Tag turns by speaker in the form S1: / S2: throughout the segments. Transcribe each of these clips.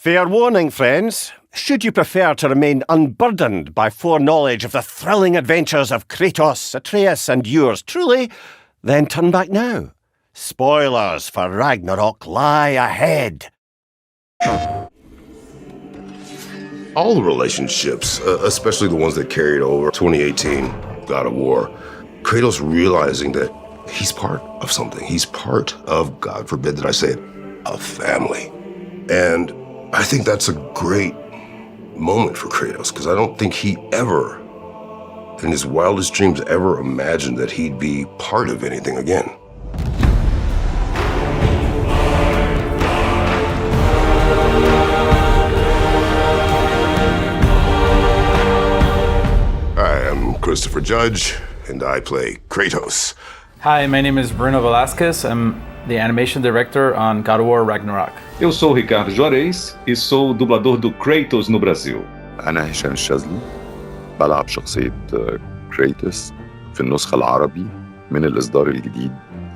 S1: Fair warning, friends. Should you prefer to remain unburdened by foreknowledge of the thrilling adventures of Kratos, Atreus, and yours truly, then turn back now. Spoilers for Ragnarök lie ahead.
S2: All the relationships, especially the ones that carried over 2018, God of War, Kratos realizing that he's part of something. He's part of, God forbid that I say it, a family. And I think that's a great moment for Kratos, because I don't think he ever, in his wildest dreams, ever imagined that he'd be part of anything again. Hi, I'm Christopher Judge, and I play Kratos.
S3: Hi, my name is Bruno Velasquez. I'm the animation director on God of War Ragnarök.
S4: Eu sou o Ricardo Juarez e sou o dublador do Kratos no Brasil.
S5: أنا هشام الشاذلي بلعب شخصية كريتوس في النسخة العربي من الإصدار الجديد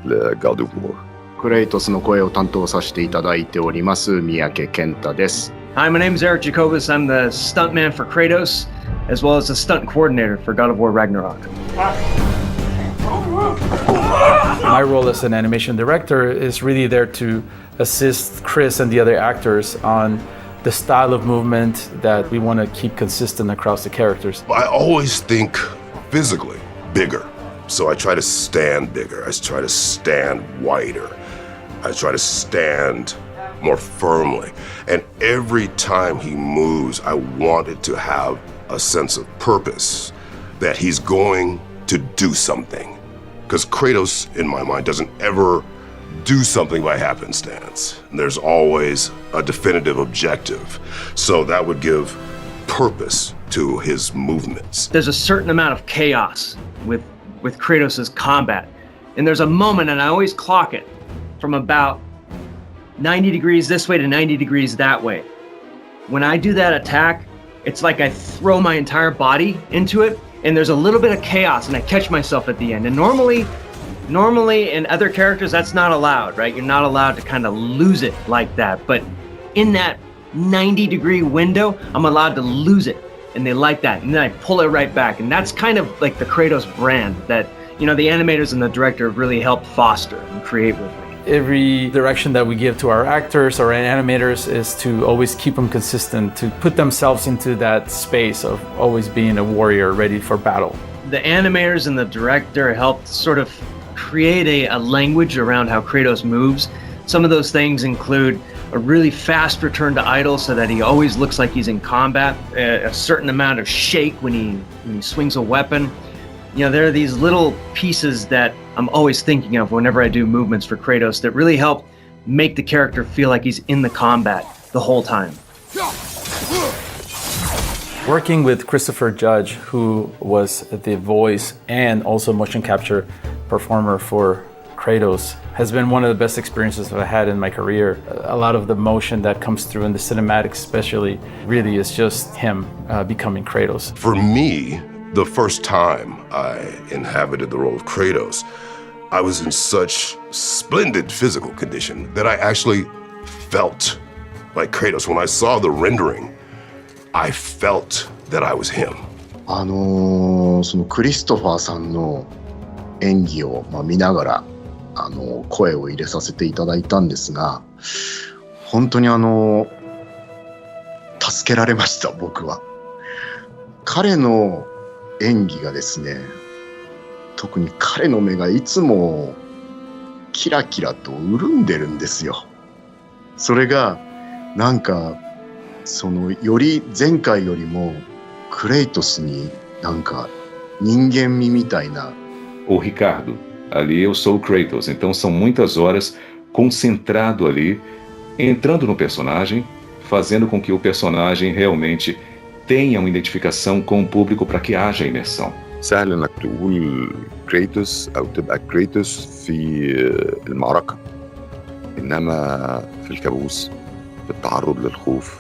S5: لGod of War.
S6: クレイトスの声を担当させていただいております三宅健太です。
S7: Hi, my name is Eric Jacobus. I'm the stuntman for Kratos, as well as the stunt coordinator for God of War Ragnarök.
S3: My role as an animation director is really there to assist Chris and the other actors on the style of movement that we want to keep consistent across the characters.
S2: I always think physically bigger. So I try to stand bigger. I try to stand wider. I try to stand more firmly. And every time he moves, I want it to have a sense of purpose, that he's going to do something. Because Kratos, in my mind, doesn't ever do something by happenstance. There's always a definitive objective. So that would give purpose to his movements.
S7: There's a certain amount of chaos with Kratos' combat. And there's a moment, and I always clock it, from about 90 degrees this way to 90 degrees that way. When I do that attack, it's like I throw my entire body into it, and there's a little bit of chaos, and I catch myself at the end. And normally in other characters, that's not allowed, right? You're not allowed to kind of lose it like that. But in that 90-degree window, I'm allowed to lose it, and they like that. And then I pull it right back. And that's kind of like the Kratos brand that, you know, the animators and the director have really helped foster and create with me.
S3: Every direction that we give to our actors or animators is to always keep them consistent, to put themselves into that space of always being a warrior ready for battle.
S7: The animators and the director helped sort of create a language around how Kratos moves. Some of those things include a really fast return to idle so that he always looks like he's in combat, a certain amount of shake when he swings a weapon. You know, there are these little pieces that I'm always thinking of whenever I do movements for Kratos that really help make the character feel like he's in the combat the whole time.
S3: Working with Christopher Judge, who was the voice and also motion capture performer for Kratos, has been one of the best experiences that I had in my career. A lot of the motion that comes through in the cinematics especially really is just him becoming Kratos.
S2: For me, the first time I inhabited the role of Kratos, I was in such splendid physical condition that I actually felt like Kratos. When I saw the rendering, I felt that I was him.
S6: そのクリストファーさんの演技を見ながら声を入れさせていただいたんですが、本当に助けられました僕は。彼の演技がですね、特に彼の目がいつもキラキラと潤んでるんですよ。それがなんかより前回よりもクレイトスになんか人間味みたいな。
S4: Ô Ricardo, ali eu sou o Kratos, então são muitas horas concentrado ali, entrando no personagem, fazendo com que o personagem realmente tenha uma identificação com o público para que haja imersão.
S5: سهل انك تقول كريتوس او تبقى كريتوس في المعركة، انما في الكابوس، في التعرض للخوف،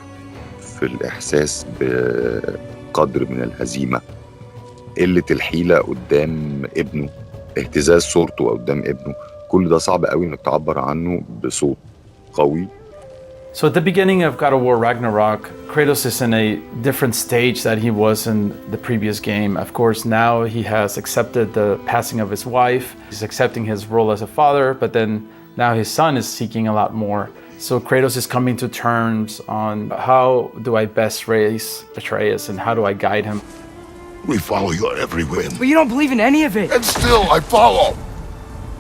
S5: في الاحساس بقدر من الهزيمة، قلة الحيلة قدام ابنه، اهتزاز صورته قدام ابنه، كل ده صعب قوي انك تعبر عنه بصوت قوي
S3: So at the beginning of God of War Ragnarok, Kratos is in a different stage that he was in the previous game. Of course, now he has accepted the passing of his wife. He's accepting his role as a father, but then now his son is seeking a lot more. So Kratos is coming to terms on how do I best raise Atreus and how do I guide him.
S2: We follow your every whim.
S8: But you don't believe in any of it.
S2: And still I follow.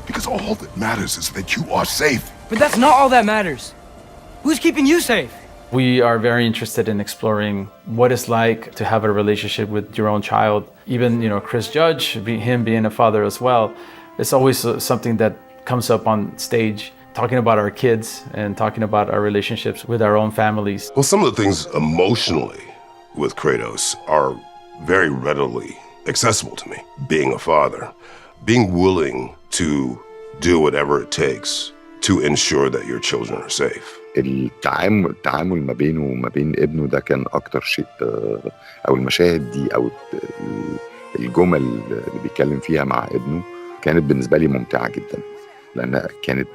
S2: Because all that matters is that you are safe.
S8: But that's not all that matters. Who's keeping you safe?
S3: We are very interested in exploring what it's like to have a relationship with your own child. Even, Chris Judge, him being a father as well, it's always something that comes up on stage, talking about our kids and talking about our relationships with our own families.
S2: Well, some of the things emotionally with Kratos are very readily accessible to me. Being a father, being willing to do whatever it takes to ensure that your children are safe.
S5: التعامل ما بينه وما بين ابنه ده كان أكتر شيء، أو المشاهد دي أو الجمل اللي بيتكلم فيها مع ابنه كانت بالنسبة لي ممتعة جدا، لأنها كانت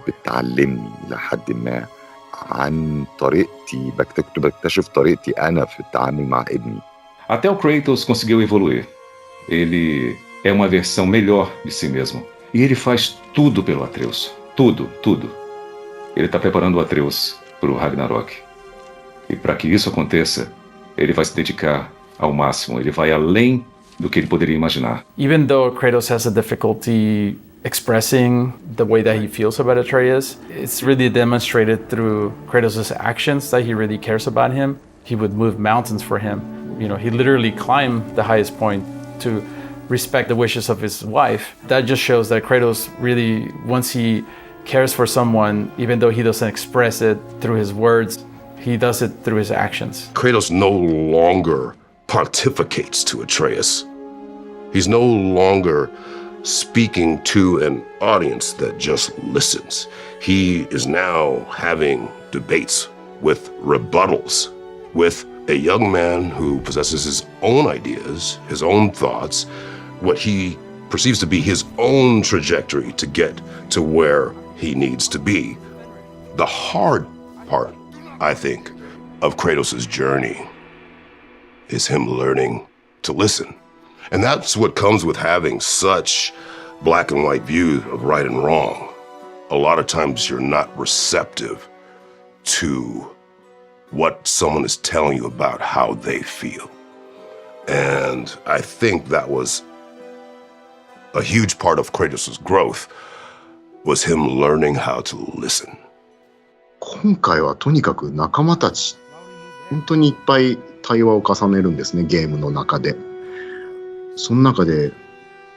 S5: بتعلمني لحد ما عن طريقتي، بكتشف طريقتي أنا في التعامل مع ابني.
S4: Até o Kratos conseguiu evoluir. Ele é uma versão melhor de si mesmo. E ele faz tudo pelo Atreus. Tudo, tudo. Ele está preparando o Atreus para o Ragnarok. E para que isso aconteça, ele vai se dedicar ao máximo. Ele vai além do que ele poderia imaginar.
S3: Even though Kratos has a difficulty expressing the way that he feels about Atreus, it's really demonstrated through Kratos' actions that he really cares about him. He would move mountains for him. He literally climbed the highest point to respect the wishes of his wife. That just shows that Kratos really, once he cares for someone, even though he doesn't express it through his words, he does it through his actions.
S2: Kratos no longer pontificates to Atreus. He's no longer speaking to an audience that just listens. He is now having debates with rebuttals with a young man who possesses his own ideas, his own thoughts, what he perceives to be his own trajectory to get to where he needs to be. The hard part, I think, of Kratos' journey is him learning to listen. And that's what comes with having such black and white views of right and wrong. A lot of times you're not receptive to what someone is telling you about how they feel. And I think that was a huge part of Kratos' growth, was him learning how to listen.
S6: 今回はとにかく仲間たち、本当にいっぱい対話を重ねるんですね、ゲームの中で。その中で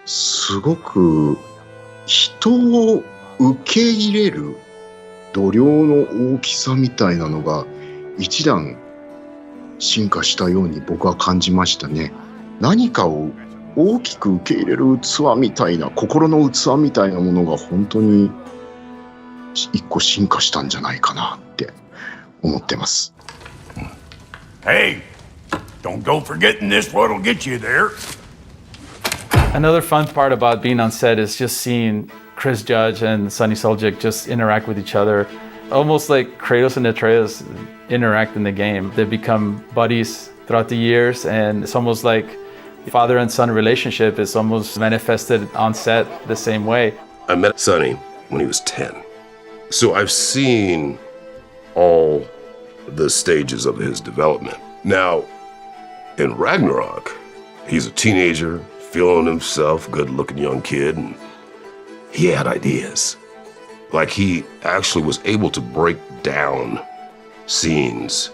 S6: すごく人を受け入れる度量の大きさみたいなのが一段進化したように僕は感じましたね。何かを大きく受け入れる器みたいな、心の器みたいなものが本当に一個進化したんじゃないかなって思ってます。
S9: Hey, don't go forgetting this what'll get you there.
S3: Another fun part about being on set is just seeing Chris Judge and Sunny Suljic just interact with each other. Almost like Kratos and Atreus interact in the game. They become buddies throughout the years, and it's almost like father and son relationship is almost manifested on set the same way.
S2: I met Sunny when he was 10. So I've seen all the stages of his development. Now, in Ragnarok, he's a teenager, feeling himself, good-looking young kid, and he had ideas. Like he actually was able to break down scenes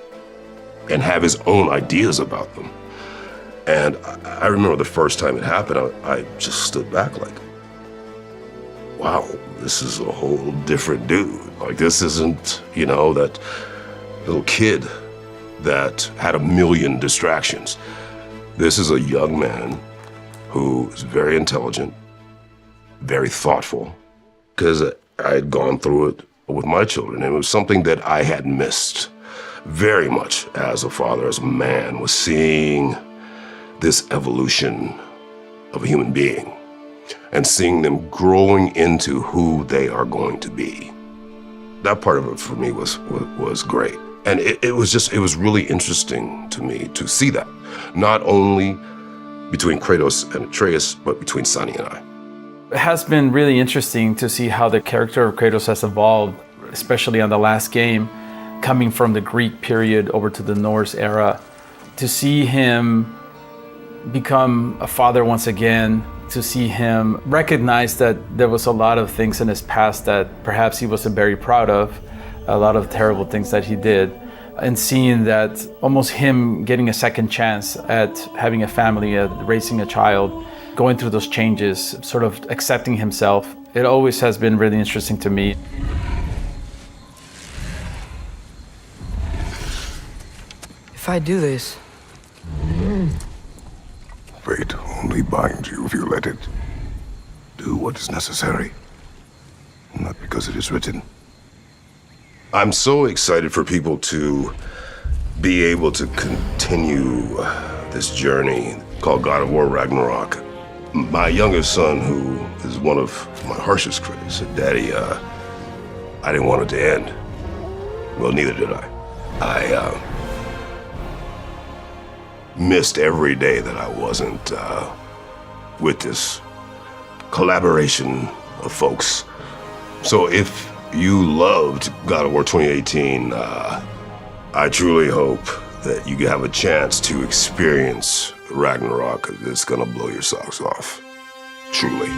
S2: and have his own ideas about them. And I remember the first time it happened, I just stood back like, wow, this is a whole different dude. Like this isn't, that little kid that had a million distractions. This is a young man who is very intelligent, very thoughtful, because I had gone through it with my children. And it was something that I had missed very much as a father, as a man, was seeing this evolution of a human being and seeing them growing into who they are going to be. that part of it for me was great. And it was really interesting to me to see that, not only between Kratos and Atreus, but between Sunny and I.
S3: It has been really interesting to see how the character of Kratos has evolved, especially on the last game, coming from the Greek period over to the Norse era, to see him become a father once again, to see him recognize that there was a lot of things in his past that perhaps he wasn't very proud of, a lot of terrible things that he did, and seeing that almost him getting a second chance at having a family, at raising a child, going through those changes, sort of accepting himself. It always has been really interesting to me.
S8: If I do this,
S9: Fate only binds you if you let it. Do what is necessary, not because it is written.
S2: I'm so excited for people to be able to continue this journey called God of War Ragnarok. My youngest son, who is one of my harshest critics, said, "Daddy, I didn't want it to end." Well, neither did I. I missed every day that I wasn't with this collaboration of folks. So if you loved God of War 2018, I truly hope that you have a chance to experience Ragnarok. It's gonna blow your socks off. Truly.